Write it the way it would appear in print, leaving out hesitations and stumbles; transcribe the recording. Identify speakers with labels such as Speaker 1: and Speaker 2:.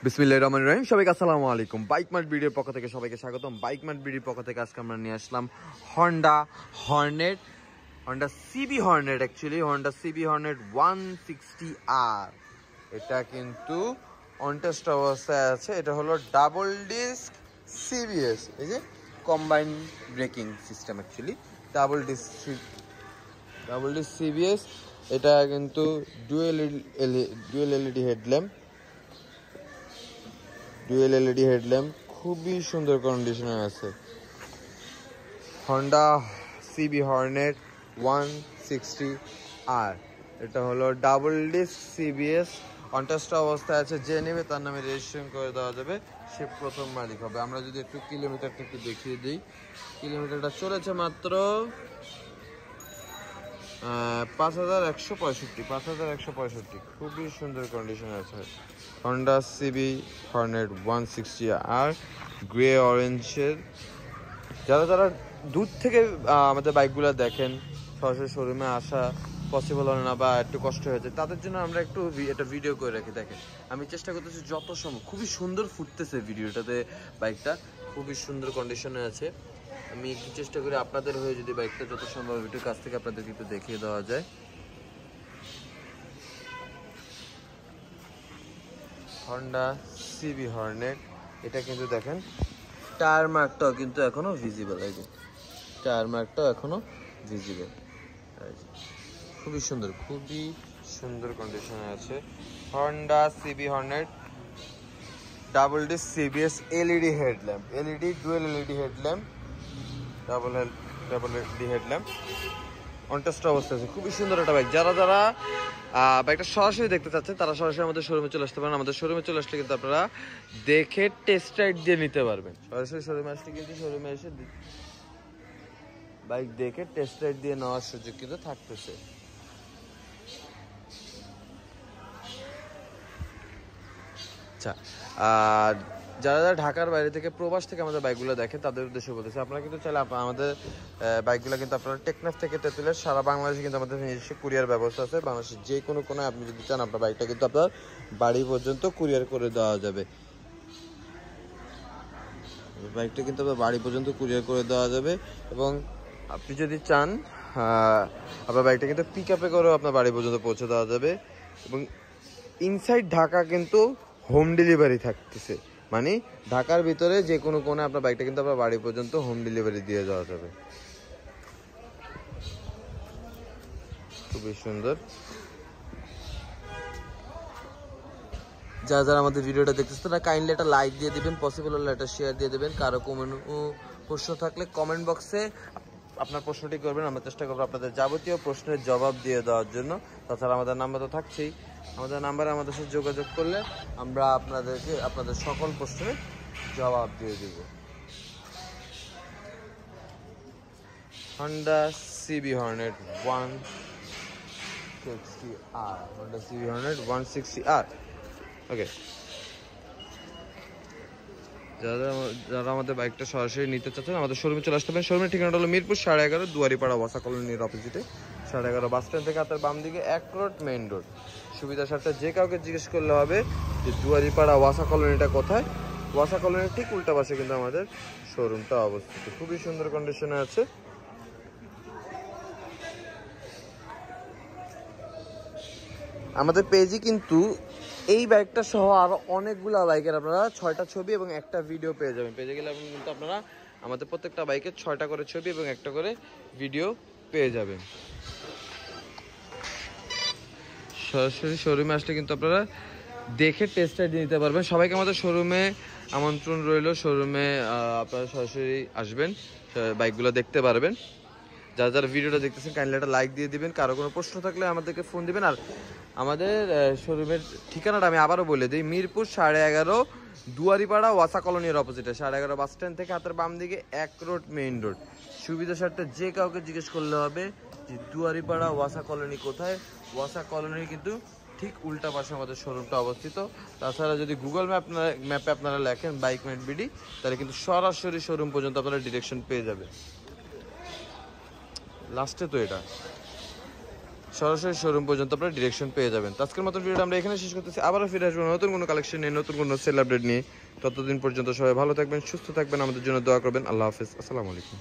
Speaker 1: বিসমিল্লাহির রহমানির রহিম। সবাইকে আসসালামু আলাইকুম। বাইক মার্ট ভিডিওর পক্ষ থেকে সবাইকে স্বাগতম। বাইক মার্ট ভিডিওর পক্ষ থেকে আজকে আমরা নিয়ে আসলাম Honda CB Hornet, actually Honda CB Hornet 160R। এটা কিন্তু অনটেস্ট অবস্থায় আছে। এটা হলো ডাবল ডিস্ক সিবিএস, এই যে combine braking system, actually double disc CBS. এটা কিন্তু ডুয়েল এলইডি হেডল্যাম্প, খুবই সুন্দর কন্ডিশনে আছে। হন্ডা সিবি হর্নেট 160R, এটা হলো ডাবল ডিস্ক সিবিএস, অনটেস্ট অবস্থায় আছে। যে নেবে তার নামে রেজিস্ট্রেশন করে দেওয়া যাবে, সে প্রথম মালিক হবে। আমরা যদি একটু কিলোমিটারটা একটু দেখিয়ে দিই, কিলোমিটারটা চলেছে মাত্র 5165, খুবই সুন্দর কন্ডিশন আছে। Honda CB Hornet 160R grey অরেঞ্জের। যারা দূর থেকে আমাদের বাইকগুলো দেখেন, সরাসরি শোরুমে আসা পসিবল হয় না বা একটু কষ্ট হয়েছে, তাদের জন্য আমরা একটু একটা ভিডিও করে রাখি। দেখেন, আমি চেষ্টা করতেছি যত সম্ভব, খুবই সুন্দর ফুটতেছে ভিডিওটাতে, বাইকটা খুবই সুন্দর কন্ডিশনে আছে। আমি একটু চেষ্টা করি আপনাদের হয়ে যদি বাইকটা যত সম্ভব একটু কাছ থেকে আপনাদেরকে একটু দেখিয়ে দেওয়া যায়। হন্ডা সিবি হর্নেট, এটা কিন্তু দেখেন টায়ার মার্কটাও কিন্তু এখনো ভিজিবল, এই যে টায়ার মার্কটাও এখনো ভিজিবল। খুবই সুন্দর কন্ডিশনে আছে Honda CB Hornet double disc CBS LED headlamp, dual LED headlamp, double LED headlamp, on test অবস্থা আছে। খুবই সুন্দর একটা বাইক। যারা বাইকটা সরাসরি দেখতে চাচ্ছেন তারা সরাসরি আমাদের শোরুমে চলে আসতে পারেন। আমাদের শোরুমে চলে আসলে কিন্তু আপনারা দেখে টেস্ট রাইড দিয়ে নিতে পারবেন। সরাসরি শোরুমে আসলে কিন্তু শোরুমে এসে বাইক দেখে টেস্ট রাইড দিয়ে নেওয়ার সুযোগ কিন্তু থাকতেছে। আচ্ছা, আর যারা ঢাকার বাইরে থেকে, প্রবাস থেকে আমাদের বাইকগুলো দেখেন, তাদের উদ্দেশ্যে বলতেছি, আপনারা কিন্তু চাইলে আমাদের বাইকগুলো কিন্তু আপনারা টেকনাফ থেকে তেঁতুলিয়া সারা বাংলাদেশে কিন্তু আমাদের নিজস্ব কুরিয়ার ব্যবস্থা আছে। বাংলাদেশের যে কোনো কোনায় আপনি যদি চান, আপনার বাইকটা কিন্তু আপনার বাড়ি পর্যন্ত কুরিয়ার করে দেওয়া যাবে। বাইকটা কিন্তু আপনার বাড়ি পর্যন্ত কুরিয়ার করে দেওয়া যাবে, এবং আপনি যদি চান আপনার বাইকটা কিন্তু পিক আপে করেও আপনার বাড়ি পর্যন্ত পৌঁছে দেওয়া যাবে। এবং ইনসাইড ঢাকা কিন্তু হোম ডেলিভারি থাকতেছে, মানে ঢাকার ভিতরে যে কোনো কোণে আপনার বাইকটা কিন্তু আপনার বাড়ি পর্যন্ত হোম ডেলিভারি দিয়ে যাওয়া যাবে। খুবই সুন্দর। যারা আমাদের ভিডিওটা দেখতেছে তারা কাইন্ডলি একটা লাইক দিয়ে দিবেন, পসিবল হলে একটা শেয়ার দিয়ে দেবেন। কারো কোনো প্রশ্ন থাকলে কমেন্ট বক্সে আপনার প্রশ্নটি করবেন, আমরা চেষ্টা করবো আপনাদের যাবতীয় প্রশ্নের জবাব দিয়ে দেওয়ার জন্য। তাছাড়া আমাদের নাম্বার তো থাকছেই, আমাদের নাম্বারে আমাদের সাথে যোগাযোগ করলে আমরা আপনাদের সকল প্রশ্নের জবাব দিয়ে দেব। হন্ডা সিবি হর্নেট 160R, ওকে। যারা আমাদের বাইকটা সরাসরি নিতে চাচ্ছেন আমাদের শোরুমে চলে আসতে পারেন। শোরুমের ঠিকানাটা হলো মিরপুর 11.5 দুয়ারিপাড়া ওয়াসা কলোনির অপোজিটে, 11.5 বাস স্ট্যান্ড থেকে হাতের বাম দিকে 1 রোড মেইন রোড। সুবিধা স্বার্থে যে কাউকে জিজ্ঞেস করলে হবে যে দুয়ারিপাড়া ওয়াসা কলোনিটা কোথায়। ওয়াসা কলোনির ঠিক উল্টা পাশে কিন্তু আমাদের শোরুমটা অবস্থিত। খুবই সুন্দর কন্ডিশনে আছে। আমাদের পেজে কিন্তু এই বাইকটা সহ আরো অনেকগুলা বাইকের আপনারা 6টা ছবি এবং একটা ভিডিও পেয়ে যাবেন। পেজে গেলে কিন্তু আপনারা আমাদের প্রত্যেকটা বাইকের 6টা করে ছবি এবং একটা করে ভিডিও পেয়ে যাবেন। সরাসরি শোরুমে আসলে কিন্তু আপনারা দেখে টেস্ট রাইড নিতে পারবেন। সবাইকে আমাদের শোরুমে আমন্ত্রণ রইল। শোরুমে আপনারা সরাসরি আসবেন, বাইকগুলো দেখতে পারবেন। যারা ভিডিওটা দেখতেছেন কাইন্ডলি একটা লাইক দিয়ে দিবেন। কারো কোনো প্রশ্ন থাকলে আমাদেরকে ফোন দিবেন। আর আমাদের শোরুমের ঠিকানাটা আমি আবারও বলে দিই, মিরপুর 11.5 দুয়ারিপাড়া ওয়াসা কলোনির অপোজিটে, 11.5 বাস স্ট্যান্ড থেকে হাতের বাম দিকে 1 রোড মেইন রোড। সুবিধা স্বার্থে যে কাউকে জিজ্ঞেস করলে হবে যে দুয়ারিপাড়া ওয়াসা কলোনি কোথায়। ওয়াসা কলোনির কিন্তু ঠিক উল্টা পাশে আমাদের শোরুমটা অবস্থিত। তাছাড়া যদি গুগল ম্যাপে আপনারা লেখেন বাইক মার্ট বিডি, তাহলে কিন্তু সরাসরি শোরুম পর্যন্ত আপনারা ডিরেকশন পেয়ে যাবে। লাস্টে তো এটা সরাসরি শোরুম পর্যন্ত আপনারা ডিরেকশন পেয়ে যাবেন। তো আজকের মতো ভিডিওটা আমরা এখানে শেষ করতেছি, আবারও ফিরে আসবো নতুন কোনো কালেকশন নিয়ে, নতুন কোনো সেল আপডেট নিয়ে। ততদিন পর্যন্ত সবাই ভালো থাকবেন, সুস্থ থাকবেন, আমাদের জন্য দোয়া করবেন। আল্লাহ হাফেজ, আসসালামু আলাইকুম।